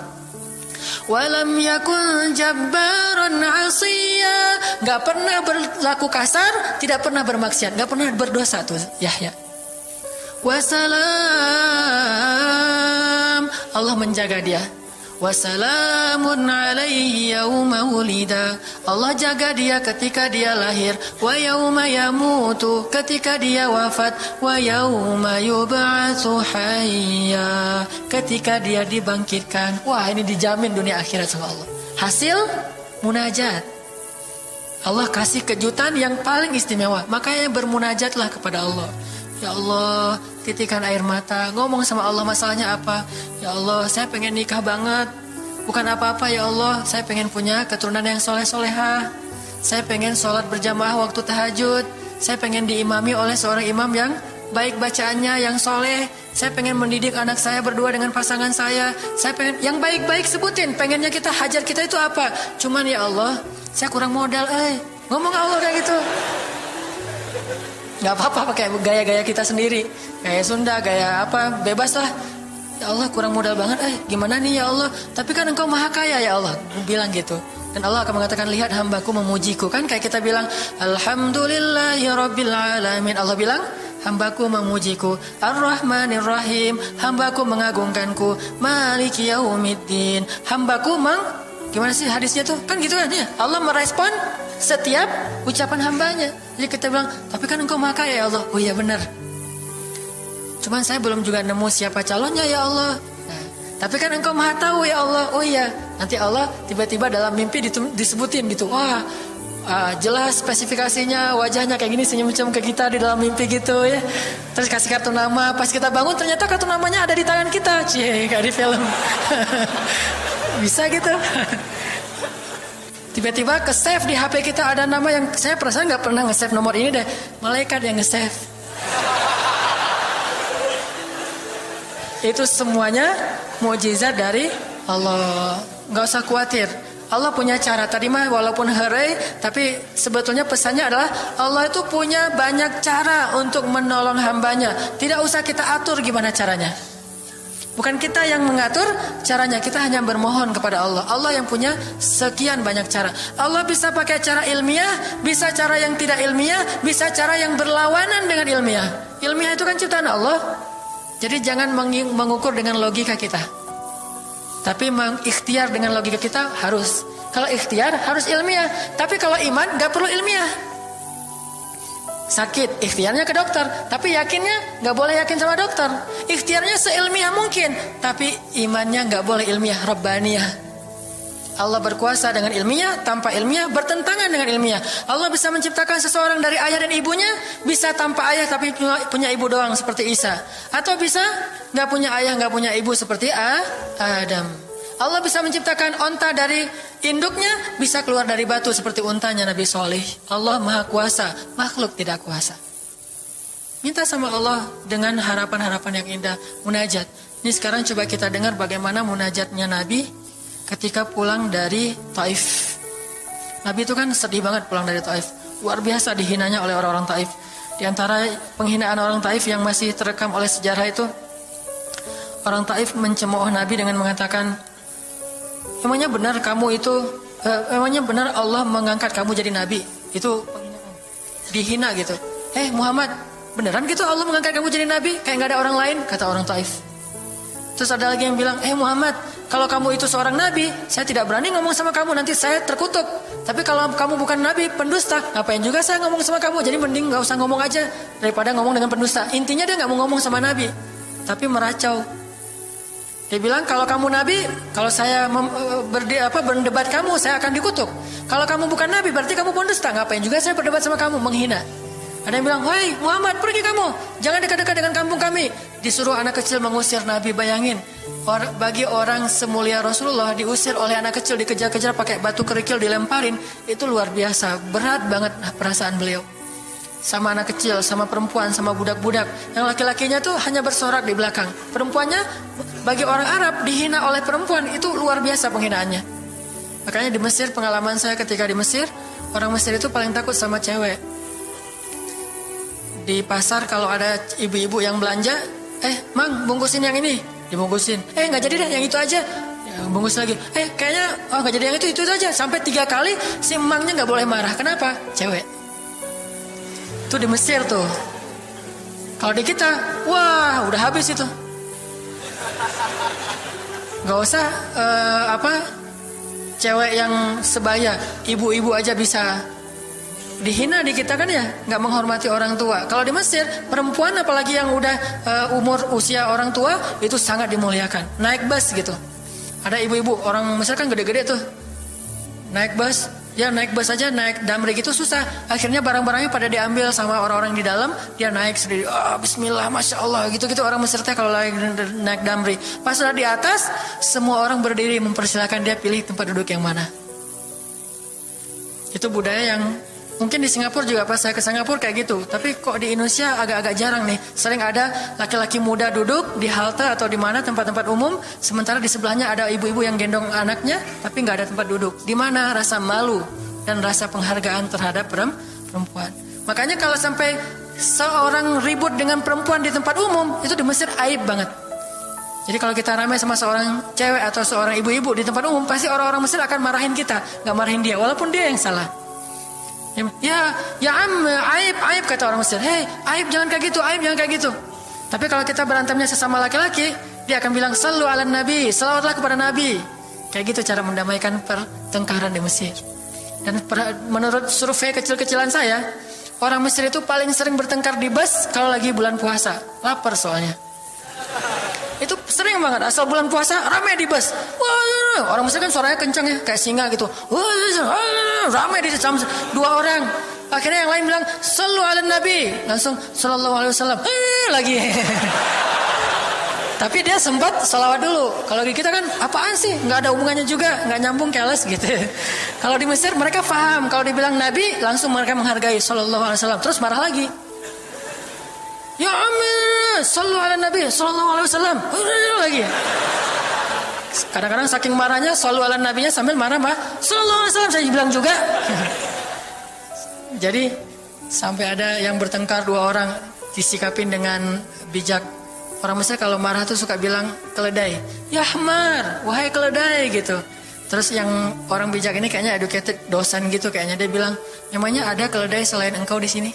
Walam yakun jabbaran 'asiyya, enggak pernah berlaku kasar, tidak pernah bermaksiat, enggak pernah berdosa tuh Yahya. Wassalam, Allah menjaga dia. Wassalamun alaihi yauma wulida, Allah jaga dia ketika dia lahir. Wa yauma yamutu, ketika dia wafat. Wa yauma yub'atsu hayya, ketika dia dibangkitkan. Wah, ini dijamin dunia akhirat sama Allah. Hasil munajat. Allah kasih kejutan yang paling istimewa. Makanya bermunajatlah kepada Allah. Ya Allah, titikan air mata, ngomong sama Allah masalahnya apa. Ya Allah, saya pengen nikah banget. Bukan apa-apa ya Allah, saya pengen punya keturunan yang soleh-solehah. Saya pengen sholat berjamaah waktu tahajud. Saya pengen diimami oleh seorang imam yang baik bacaannya, yang soleh. Saya pengen mendidik anak saya berdua dengan pasangan saya. Saya pengen yang baik-baik, sebutin. Pengennya kita, hajat kita itu apa. Cuman ya Allah, saya kurang modal. Ngomong Allah kayak gitu. Gak apa-apa pakai gaya-gaya kita sendiri, gaya Sunda, gaya apa, bebas lah. Ya Allah, kurang modal banget, gimana nih ya Allah. Tapi kan engkau maha kaya ya Allah, bilang gitu. Dan Allah akan mengatakan, lihat hambaku memujiku. Kan kayak kita bilang Alhamdulillahi Rabbil Alamin, Allah bilang hambaku memujiku. Ar-Rahmanir-Rahim, hambaku mengagungkanku. Maliki Yaumiddin, hambaku gimana sih hadisnya tuh? Kan gitu kan ya. Allah merespon setiap ucapan hambanya. Jadi kita bilang, tapi kan engkau maha kaya ya Allah. Oh iya benar. Cuman saya belum juga nemu siapa calonnya ya Allah. Nah, tapi kan engkau maha tahu ya Allah. Oh iya. Nanti Allah tiba-tiba dalam mimpi disebutin gitu. Wah, jelas spesifikasinya, wajahnya kayak gini, senyum-senyum ke kita di dalam mimpi gitu ya. Terus kasih kartu nama. Pas kita bangun ternyata kartu namanya ada di tangan kita. Cie, kayak di film. Bisa gitu. Tiba-tiba ke save di HP kita ada nama yang saya perasaan nggak pernah nge-save nomor ini deh. Malaikat yang nge-save. Itu semuanya mukjizat dari Allah. Nggak usah khawatir. Allah punya cara. Tadi mah walaupun herai, tapi sebetulnya pesannya adalah Allah itu punya banyak cara untuk menolong hambanya. Tidak usah kita atur gimana caranya. Bukan kita yang mengatur caranya, kita hanya bermohon kepada Allah. Allah yang punya sekian banyak cara. Allah bisa pakai cara ilmiah, bisa cara yang tidak ilmiah, bisa cara yang berlawanan dengan ilmiah. Ilmiah itu kan ciptaan Allah. Jadi jangan mengukur dengan logika kita. Tapi mengikhtiar dengan logika kita harus. Kalau ikhtiar harus ilmiah. Tapi kalau iman gak perlu ilmiah. Sakit, ikhtiarnya ke dokter, tapi yakinnya nggak boleh yakin sama dokter. Ikhtiarnya seilmiah mungkin, tapi imannya nggak boleh ilmiah, rabbaniyah. Allah berkuasa dengan ilmiah, tanpa ilmiah bertentangan dengan ilmiah. Allah bisa menciptakan seseorang dari ayah dan ibunya, bisa tanpa ayah tapi punya ibu doang seperti Isa, atau bisa nggak punya ayah nggak punya ibu seperti Adam. Allah bisa menciptakan onta dari induknya, bisa keluar dari batu seperti untanya Nabi Soleh. Allah maha kuasa, makhluk tidak kuasa. Minta sama Allah dengan harapan-harapan yang indah. Munajat. Ini sekarang coba kita dengar bagaimana munajatnya Nabi ketika pulang dari Taif. Nabi itu kan sedih banget pulang dari Taif. Luar biasa dihinanya oleh orang-orang Taif. Di antara penghinaan orang Taif yang masih terekam oleh sejarah itu, orang Taif mencemooh Nabi dengan mengatakan, emangnya benar kamu itu, emangnya benar Allah mengangkat kamu jadi nabi? Itu penghinaan, dihina gitu. Muhammad, beneran gitu Allah mengangkat kamu jadi nabi? Kayak gak ada orang lain, kata orang Taif. Terus ada lagi yang bilang, Muhammad, kalau kamu itu seorang nabi, saya tidak berani ngomong sama kamu, nanti saya terkutuk. Tapi kalau kamu bukan nabi, pendusta, ngapain juga saya ngomong sama kamu? Jadi mending gak usah ngomong aja daripada ngomong dengan pendusta. Intinya dia gak mau ngomong sama nabi, tapi meracau. Dia bilang, kalau kamu nabi, kalau saya berdebat kamu, saya akan dikutuk. Kalau kamu bukan nabi, berarti kamu pendusta. Ngapain juga saya berdebat sama kamu, menghina. Ada yang bilang, hei Muhammad, pergi kamu, jangan dekat-dekat dengan kampung kami. Disuruh anak kecil mengusir Nabi. Bayangin, bagi orang semulia Rasulullah diusir oleh anak kecil, dikejar-kejar pakai batu kerikil, dilemparin. Itu luar biasa, berat banget perasaan beliau. Sama anak kecil, sama perempuan, sama budak-budak. Yang laki-lakinya tuh hanya bersorak di belakang. Perempuannya, bagi orang Arab, dihina oleh perempuan. Itu luar biasa penghinaannya. Makanya di Mesir, pengalaman saya ketika di Mesir, orang Mesir itu paling takut sama cewek. Di pasar kalau ada ibu-ibu yang belanja, Mang, bungkusin yang ini. Dibungkusin. Gak jadi deh, yang itu aja. Bungkus lagi. Kayaknya, gak jadi yang itu aja. Sampai 3 kali, si emangnya gak boleh marah. Kenapa? Cewek. Itu di Mesir tuh. Kalau di kita, wah udah habis itu. Gak usah cewek yang sebaya, ibu-ibu aja bisa dihina di kita kan ya, nggak menghormati orang tua. Kalau di Mesir, perempuan apalagi yang udah umur usia orang tua itu sangat dimuliakan. Naik bus gitu, ada ibu-ibu orang Mesir kan gede-gede tuh, naik bus. Ya naik bus aja, naik damri gitu susah. Akhirnya barang-barangnya pada diambil sama orang-orang di dalam. Dia naik sendiri, bismillah, masya Allah, gitu-gitu orang Mesir teh kalau naik damri. Pas sudah di atas, semua orang berdiri mempersilahkan dia pilih tempat duduk yang mana. Itu budaya yang mungkin di Singapura juga, pas saya ke Singapura kayak gitu. Tapi kok di Indonesia agak-agak jarang nih. Sering ada laki-laki muda duduk di halte atau di mana tempat-tempat umum, sementara di sebelahnya ada ibu-ibu yang gendong anaknya, tapi nggak ada tempat duduk. Di mana rasa malu dan rasa penghargaan terhadap perempuan. Makanya kalau sampai seorang ribut dengan perempuan di tempat umum, itu di Mesir aib banget. Jadi kalau kita ramai sama seorang cewek atau seorang ibu-ibu di tempat umum, pasti orang-orang Mesir akan marahin kita, nggak marahin dia, walaupun dia yang salah. Ya aib kata orang Mesir. Aib jangan kayak gitu, aib jangan kayak gitu. Tapi kalau kita berantemnya sesama laki-laki, dia akan bilang sallu ala nabi, salawatlah kepada nabi. Kayak gitu cara mendamaikan pertengkaran di Mesir. Dan menurut survei kecil-kecilan saya, orang Mesir itu paling sering bertengkar di bus kalau lagi bulan puasa, lapar soalnya. Itu sering banget, asal bulan puasa ramai di bus. Wah, orang Mesir kan suaranya kencang ya, kayak singa gitu. Wah, ramai di jam 2 orang. Akhirnya yang lain bilang sallu ala nabi, langsung sallallahu alaihi wasallam. Lagi. Tapi dia sempat salawat dulu. Kalau di kita kan apaan sih? Nggak ada hubungannya juga, nggak nyambung, keles gitu. Kalau di Mesir mereka paham. Kalau dibilang nabi, langsung mereka menghargai sallallahu alaihi wasallam. Terus marah lagi. Ya amin, sallu ala nabi sallallahu alaihi wasallam. Lagi. Kadang-kadang saking marahnya sallu ala nabinya sambil marah sallallahu alaihi wasallam, saya bilang juga. Jadi sampai ada yang bertengkar 2 orang disikapin dengan bijak. Orang Mesir kalau marah tuh suka bilang keledai. Yahmar, wahai keledai gitu. Terus yang orang bijak ini kayaknya educated dosen gitu kayaknya, dia bilang, memangnya ada keledai selain engkau di sini?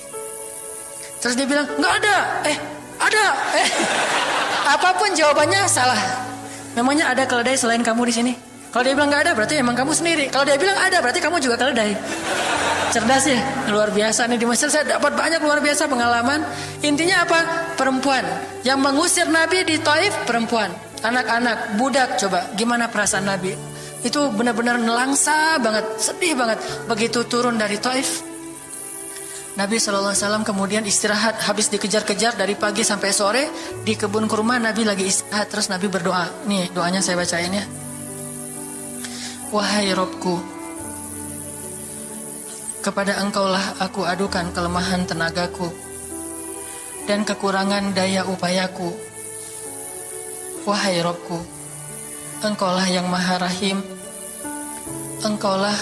Terus dia bilang, nggak ada. Ada. Apapun jawabannya salah. Memangnya ada keledai selain kamu di sini? Kalau dia bilang nggak ada, berarti emang kamu sendiri. Kalau dia bilang ada, berarti kamu juga keledai. Cerdas ya, luar biasa nih di Mesir. Saya dapat banyak luar biasa pengalaman. Intinya apa? Perempuan yang mengusir Nabi di Taif, perempuan, anak-anak, budak. Coba gimana perasaan Nabi? Itu benar-benar nelangsa banget, sedih banget. Begitu turun dari Taif, Nabi SAW kemudian istirahat. Habis dikejar-kejar dari pagi sampai sore di kebun kurma, Nabi lagi istirahat. Terus Nabi berdoa. Nih doanya saya bacain ya. Wahai Robku, kepada engkaulah aku adukan kelemahan tenagaku dan kekurangan daya upayaku. Wahai Robku, engkaulah yang maha rahim, engkaulah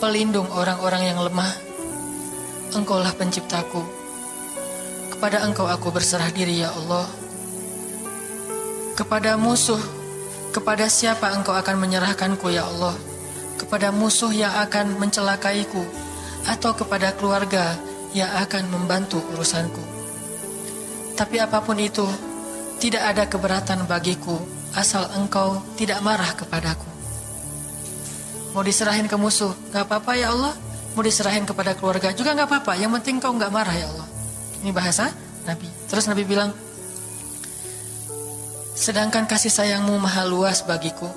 pelindung orang-orang yang lemah, engkaulah penciptaku. Kepada engkau aku berserah diri ya Allah. Kepada musuh, kepada siapa engkau akan menyerahkanku ya Allah? Kepada musuh yang akan mencelakaiku, atau kepada keluarga yang akan membantu urusanku. Tapi apapun itu, tidak ada keberatan bagiku, asal engkau tidak marah kepadaku. Mau diserahin ke musuh, gak apa-apa ya Allah. Mau diserahin kepada keluarga juga gak apa-apa, yang penting kau gak marah ya Allah. Ini bahasa Nabi. Terus Nabi bilang, sedangkan kasih sayangmu maha luas bagiku,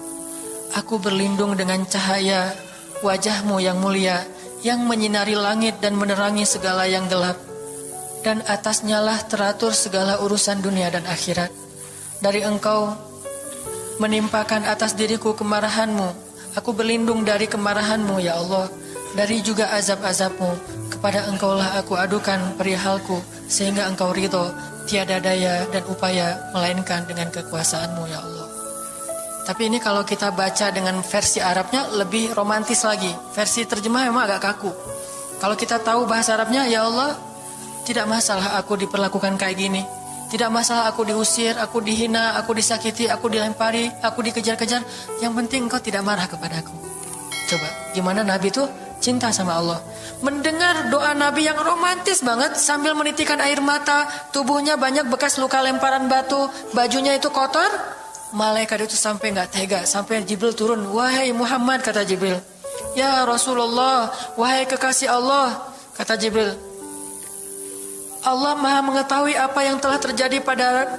aku berlindung dengan cahaya wajahmu yang mulia, yang menyinari langit dan menerangi segala yang gelap, dan atasnya lah teratur segala urusan dunia dan akhirat. Dari engkau menimpakan atas diriku kemarahanmu, aku berlindung dari kemarahanmu ya Allah, dari juga azab-azabmu. Kepada engkaulah aku adukan perihalku, sehingga engkau ridho, tiada daya dan upaya melainkan dengan kekuasaanmu ya Allah. Tapi ini kalau kita baca dengan versi Arabnya lebih romantis lagi. Versi terjemah memang agak kaku. Kalau kita tahu bahasa Arabnya, ya Allah, tidak masalah aku diperlakukan kayak gini. Tidak masalah aku diusir, aku dihina, aku disakiti, aku dilempari, aku dikejar-kejar. Yang penting engkau tidak marah kepadaku. Coba, gimana Nabi itu cinta sama Allah. Mendengar doa Nabi yang romantis banget sambil menitikan air mata, tubuhnya banyak bekas luka lemparan batu, bajunya itu kotor. Malaikat itu sampai gak tega, sampai Jibril turun. Wahai Muhammad, kata Jibril. Ya Rasulullah, wahai kekasih Allah, kata Jibril. Allah maha mengetahui apa yang telah terjadi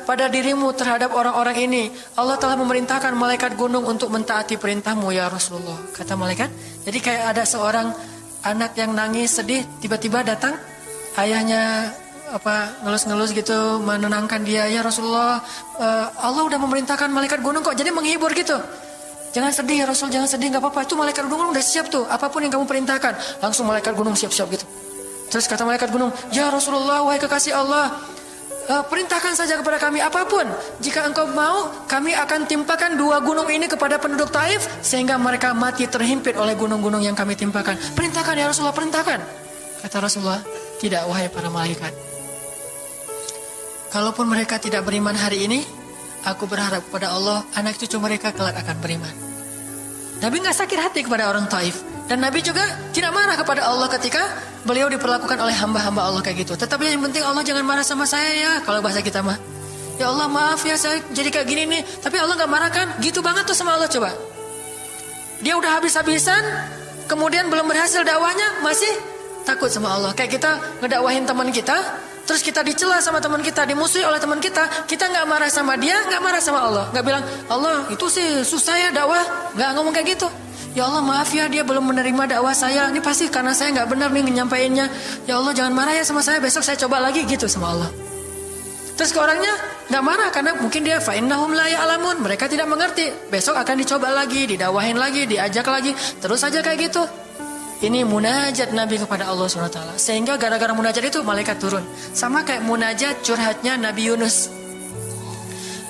pada dirimu terhadap orang-orang ini. Allah telah memerintahkan malaikat gunung untuk mentaati perintahmu ya Rasulullah, kata malaikat. Jadi kayak ada seorang anak yang nangis sedih, tiba-tiba datang ayahnya ngelus-ngelus gitu, menenangkan dia. Ya Rasulullah, Allah udah memerintahkan malaikat gunung kok, jadi menghibur gitu. Jangan sedih ya Rasul, jangan sedih, gak apa-apa, itu malaikat gunung udah siap tuh, apapun yang kamu perintahkan. Langsung malaikat gunung siap-siap gitu. Terus kata malaikat gunung, ya Rasulullah, wahai kekasih Allah, perintahkan saja kepada kami apapun. Jika engkau mau, kami akan timpakan 2 gunung ini kepada penduduk Taif, sehingga mereka mati terhimpit oleh gunung-gunung yang kami timpakan. Perintahkan ya Rasulullah, perintahkan. Kata Rasulullah, tidak wahai para malaikat. Kalaupun mereka tidak beriman hari ini, aku berharap kepada Allah, anak cucu mereka kelak akan beriman. Nabi gak sakit hati kepada orang Taif. Dan Nabi juga tidak marah kepada Allah ketika beliau diperlakukan oleh hamba-hamba Allah kayak gitu. Tetapi yang penting Allah jangan marah sama saya ya, kalau bahasa kita mah. Ya Allah maaf ya, saya jadi kayak gini nih. Tapi Allah gak marah kan? Gitu banget tuh sama Allah coba. Dia udah habis-habisan, kemudian belum berhasil dakwahnya, masih takut sama Allah. Kayak kita ngedakwahin teman kita, terus kita dicela sama teman kita, dimusuhi oleh teman kita nggak marah sama dia, nggak marah sama Allah, nggak bilang Allah itu sih susah ya dakwah, nggak ngomong kayak gitu. Ya Allah maaf ya, dia belum menerima dakwah saya, ini pasti karena saya nggak benar nih nyampaiinnya. Ya Allah jangan marah ya sama saya, besok saya coba lagi gitu sama Allah. Terus ke orangnya nggak marah karena mungkin dia fa'innahum la ya'lamun, mereka tidak mengerti, besok akan dicoba lagi, didakwahin lagi, diajak lagi, terus aja kayak gitu. Ini munajat Nabi kepada Allah SWT. Sehingga gara-gara munajat itu malaikat turun. Sama kayak munajat curhatnya Nabi Yunus.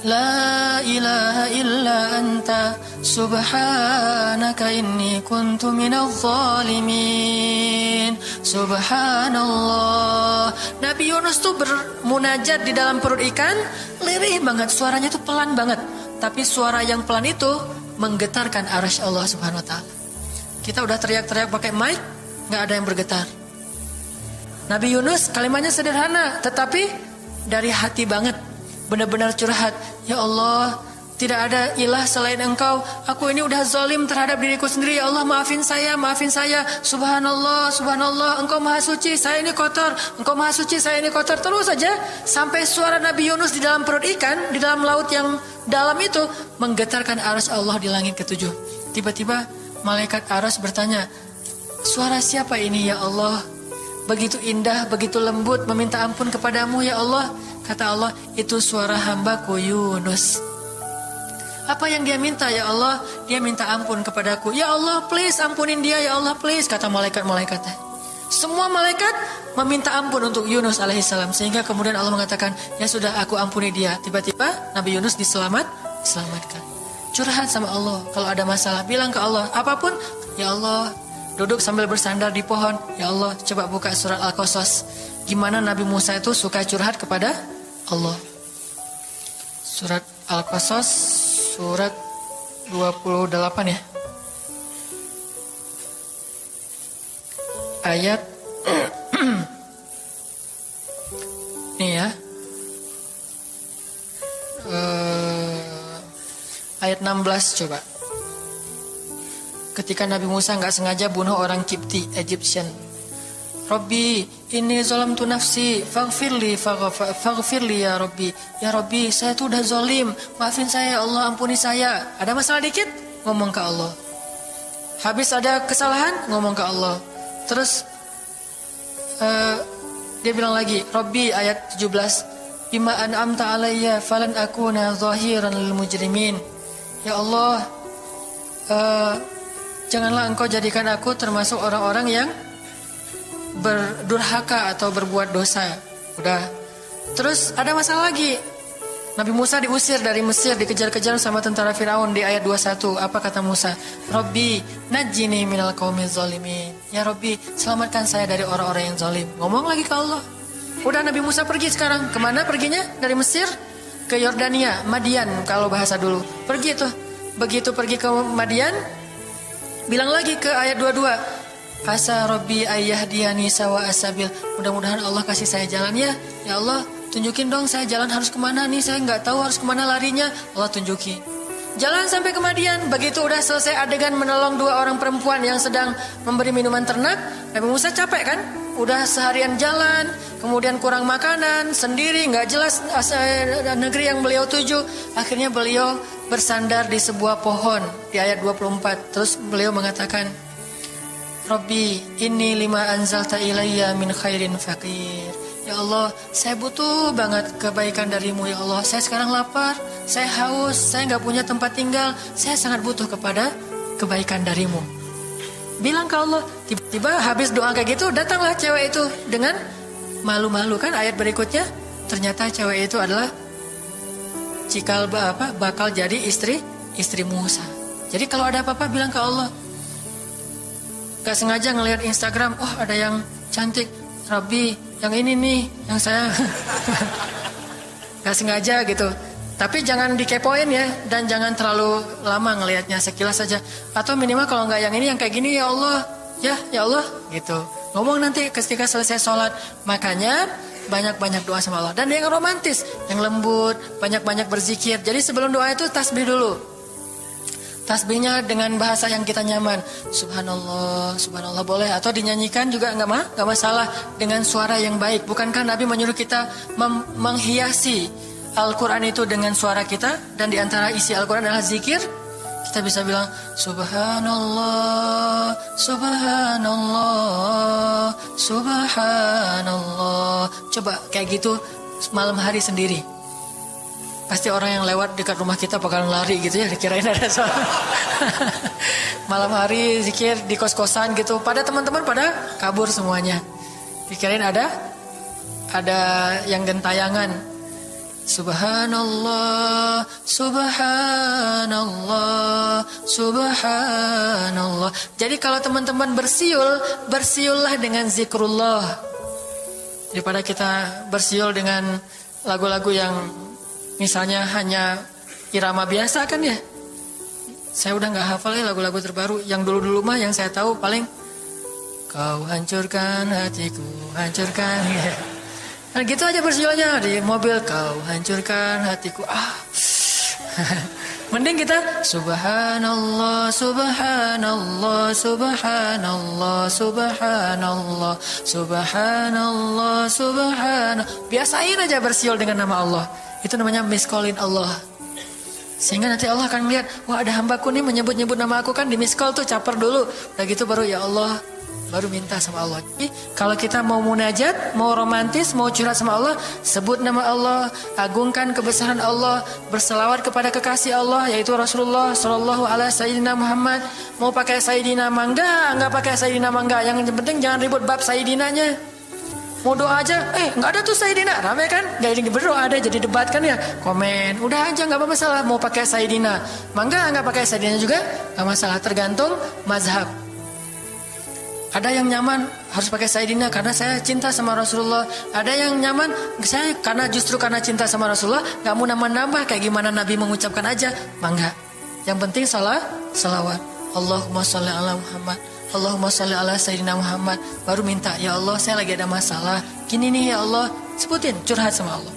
La ilaha illa anta subhanaka inni kuntu minadh dhalimin. Subhanallah. Nabi Yunus tuh bermunajat di dalam perut ikan, lirih banget, suaranya tuh pelan banget. Tapi suara yang pelan itu menggetarkan arasy Allah Subhanahu wa taala. Kita udah teriak-teriak pakai mic, nggak ada yang bergetar. Nabi Yunus kalimatnya sederhana, tetapi dari hati banget, benar-benar curhat. Ya Allah, tidak ada ilah selain Engkau. Aku ini udah zalim terhadap diriku sendiri. Ya Allah, maafin saya, maafin saya. Subhanallah, subhanallah, Engkau maha suci, saya ini kotor. Engkau maha suci, saya ini kotor. Terus saja sampai suara Nabi Yunus di dalam perut ikan, di dalam laut yang dalam itu menggetarkan arasy Allah di langit ketujuh. Tiba-tiba malaikat arasy bertanya, suara siapa ini ya Allah? Begitu indah, begitu lembut, meminta ampun kepadamu ya Allah. Kata Allah, itu suara hambaku Yunus. Apa yang dia minta ya Allah? Dia minta ampun kepadaku. Ya Allah, please ampunin dia ya Allah, please. Kata malaikat-malaikatnya. Semua malaikat meminta ampun untuk Yunus alaihissalam. Sehingga kemudian Allah mengatakan, ya sudah, aku ampuni dia. Tiba-tiba Nabi Yunus diselamatkan. Curhat sama Allah. Kalau ada masalah, bilang ke Allah. Apapun, ya Allah. Duduk sambil bersandar di pohon. Ya Allah, coba buka surat Al-Qasas. Gimana Nabi Musa itu suka curhat kepada Allah. Surat Al-Qasas, surat 28 ya. Ayat nih ya. Ayat 16 coba. Ketika Nabi Musa nggak sengaja bunuh orang Kipti, Egyptian. Rabbi, inni zalamtu nafsi, faghfirli ya Rabbi. Ya Rabbi, saya tuh udah zalim, maafin saya ya Allah, ampuni saya. Ada masalah dikit, ngomong ke Allah. Habis ada kesalahan, ngomong ke Allah. Terus dia bilang lagi, Rabbi, ayat 17, bima an'amta alayya falan akuna zahiran lil mujrimin. Ya Allah, janganlah Engkau jadikan aku termasuk orang-orang yang berdurhaka atau berbuat dosa. Udah. Terus ada masalah lagi. Nabi Musa diusir dari Mesir, dikejar-kejar sama tentara Firaun di ayat 21. Apa kata Musa? Rabbi, najjini minal qaumiz zalimin. Ya Rabbi, selamatkan saya dari orang-orang yang zalim. Ngomong lagi ke Allah. Udah, Nabi Musa pergi sekarang. Kemana perginya? Dari Mesir ke Yordania, Madian kalau bahasa dulu. Pergi tuh. Begitu pergi ke Madian, bilang lagi ke ayat 22. Asa Rabbi ayyahdiyani sawa asabil. Mudah-mudahan Allah kasih saya jalan ya. Ya Allah, tunjukin dong saya jalan harus kemana nih. Saya nggak tahu harus kemana larinya. Allah tunjukin. Jalan sampai ke Madian. Begitu udah selesai adegan menolong dua orang perempuan yang sedang memberi minuman ternak, Nabi Musa capek kan? Udah seharian jalan, kemudian kurang makanan, sendiri, nggak jelas negeri yang beliau tuju. Akhirnya beliau bersandar di sebuah pohon di ayat 24. Terus beliau mengatakan, Rabbi, inni lima anzalta ilayya min khairin faqir. Ya Allah, saya butuh banget kebaikan darimu ya Allah. Saya sekarang lapar, saya haus, saya nggak punya tempat tinggal. Saya sangat butuh kepada kebaikan darimu. Bilang ke Allah. Tiba-tiba habis doa kayak gitu, datanglah cewek itu dengan malu-malu kan. Ayat berikutnya, ternyata cewek itu adalah bakal jadi istri Musa. Jadi kalau ada apa-apa bilang ke Allah. Gak sengaja ngelihat Instagram, oh ada yang cantik, Rabbi, yang ini nih, yang saya gak sengaja gitu. Tapi jangan dikepoin ya, dan jangan terlalu lama ngelihatnya, sekilas saja. Atau minimal kalau nggak yang ini, yang kayak gini, ya Allah, ya Allah, gitu. Ngomong nanti ketika selesai sholat. Makanya banyak-banyak doa sama Allah. Dan yang romantis, yang lembut, banyak-banyak berzikir. Jadi sebelum doa itu tasbih dulu. Tasbihnya dengan bahasa yang kita nyaman. Subhanallah, subhanallah boleh. Atau dinyanyikan juga nggak masalah dengan suara yang baik. Bukankah Nabi menyuruh kita menghiasi Al-Quran itu dengan suara kita? Dan diantara isi Al-Quran adalah zikir. Kita bisa bilang Subhanallah, Subhanallah, Subhanallah. Coba kayak gitu malam hari sendiri. Pasti orang yang lewat dekat rumah kita bakalan lari gitu ya, dikirain ada suara. Malam hari zikir di kos-kosan gitu, pada teman-teman pada kabur semuanya. Dikirain ada yang gentayangan. Subhanallah, subhanallah, subhanallah. Jadi kalau teman-teman bersiul, bersiullah dengan zikrullah. Daripada kita bersiul dengan lagu-lagu yang misalnya hanya irama biasa kan ya. Saya udah gak hafal ya lagu-lagu terbaru. Yang dulu-dulu mah yang saya tahu paling kau hancurkan hatiku, hancurkan ya. Nah gitu aja bersiulnya di mobil, kau hancurkan hatiku. Mending kita subhanallah, subhanallah, subhanallah, subhanallah, subhanallah, subhanallah. Biasain aja bersiul dengan nama Allah. Itu namanya miss-callin Allah. Sehingga nanti Allah akan melihat, wah ada hambaku nih menyebut-nyebut nama aku kan, di miss-call tuh caper dulu. Udah gitu baru ya Allah, baru minta sama Allah. Jadi, kalau kita mau munajat, mau romantis, mau curhat sama Allah, sebut nama Allah, agungkan kebesaran Allah, berselawat kepada kekasih Allah, yaitu Rasulullah Sallallahu Alaihi Sayyidina Muhammad. Mau pakai Sayyidina mangga, nggak pakai Sayyidina mangga. Yang penting jangan ribut bab Sayyidinanya. Mau doa aja, nggak ada tuh Sayyidina, ramai kan? Nggak berdoa ada, jadi debat kan ya? Komen, udah aja nggak apa masalah. Mau pakai Sayyidina mangga, nggak pakai Sayyidina juga nggak masalah. Tergantung mazhab. Ada yang nyaman harus pakai Sayyidina karena saya cinta sama Rasulullah. Ada yang nyaman saya justru karena cinta sama Rasulullah nggak mau nambah-nambah kayak gimana Nabi mengucapkan aja, mangga. Yang penting salawat. Allahumma sholli ala Muhammad, Allahumma sholli ala Sayyidina Muhammad. Baru minta, ya Allah saya lagi ada masalah gini nih ya Allah, sebutin, curhat sama Allah.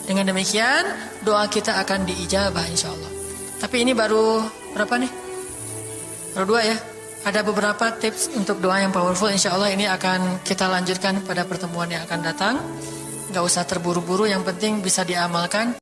Dengan demikian doa kita akan diijabah insya Allah. Tapi ini baru berapa nih? Baru 2 ya. Ada beberapa tips untuk doa yang powerful. Insya Allah ini akan kita lanjutkan pada pertemuan yang akan datang. Gak usah terburu-buru, yang penting bisa diamalkan.